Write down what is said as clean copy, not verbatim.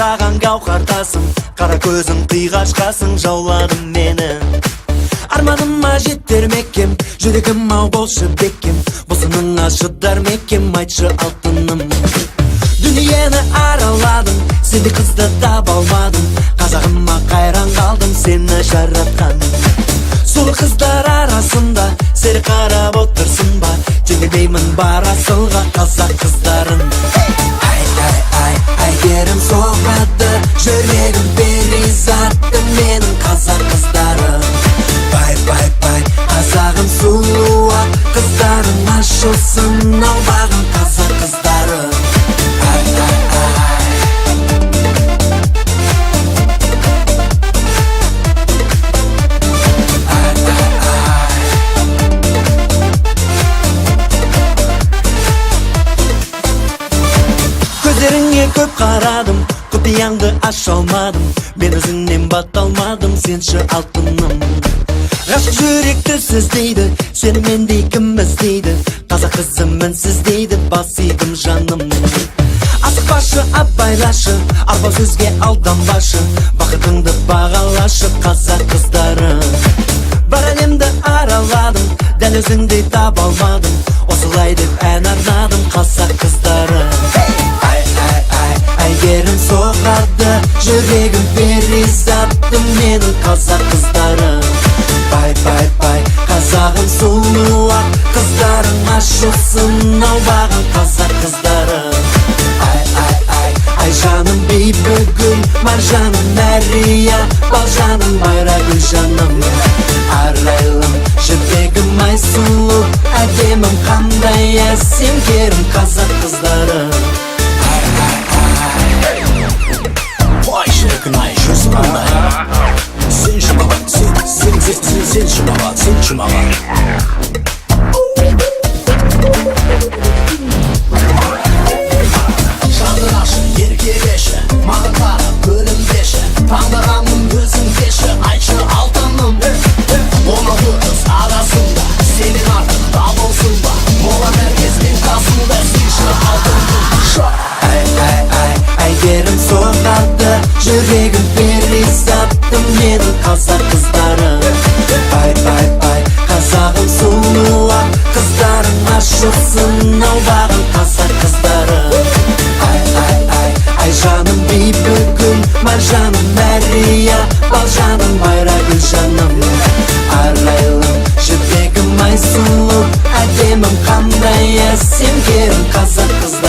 саған гауһартасың, қара көзің қиғашқасың, жауладың мені. Арманыма жетер мекем, жүрегім ау болшы бекем, босыныңа шыдар мекем, айтшы алтыным. Дүниені араладым, сенде қызды таба алмадым, қазағыма қайран қалдым, сені жаратқан. Сұлу қыздар арасында сені қарап отырсың ба, жеңілмеймін бар асылға қазақ қыздарын. Әйгерім соғады, жүрегім перизатты менің қазақ қыздарым. Бай, қазағым сұлуа, қыздарым ашылсын, аумағым қазақ қыздарым. Көздеріңе көп қарадым, құпияңды аша алмадым, мен өзіңнен бата алмадым, сенші алтыным. Ғашық жүректі сіздейді, сені мендей кім іздейді, қазақ қызы мінсіз дейді, бас игім жаным. Асықпашы, абайлашы, арбау сөзге алданбашы, бақытыңды бағалашы қазақ қыздары. Бар әлемді араладым, дәл өзіңдей таба алмадым, осылай деп ән арнадым қазақ қыздары. Әйгерім соғады, жүрегім перизатты менің қазақ қыздары. Бай, қазағым сұлуа, қыздарың ашылсын, аумағым қазақ қыздары. Ай жаным бейбігүл, маржаным мәрия, балжаным майра гүл жаным. Арайлым, жүрегім ай сұлу, әдемім қандай әсем керім қазақ қыздары. Vay şirkin ay şurası kanday. Sen şu baba, sen şu baba, sen şu baba. Şandıraşı, yerge beşe, mağdara, bölüm beşe, tandırağımın gözün beşe, ayçı altınım. Ona dörtüz arasında, senin artık dal olsun da, mola merkezinin kasında, sıkışı altınım. Әйгерім соғады, жүрегім перизатты менің қазақ қыздары. Бай, қазағым сұлуа, қыздарың ашылсын, аумағым қазақ қыздары. Ай жаным бейбігүл, маржаным мәрия, балжаным майра гүл жаным. Арайлым, жүрегім ай сұлу, әдемім қандай әсем керім қазақ қыздар.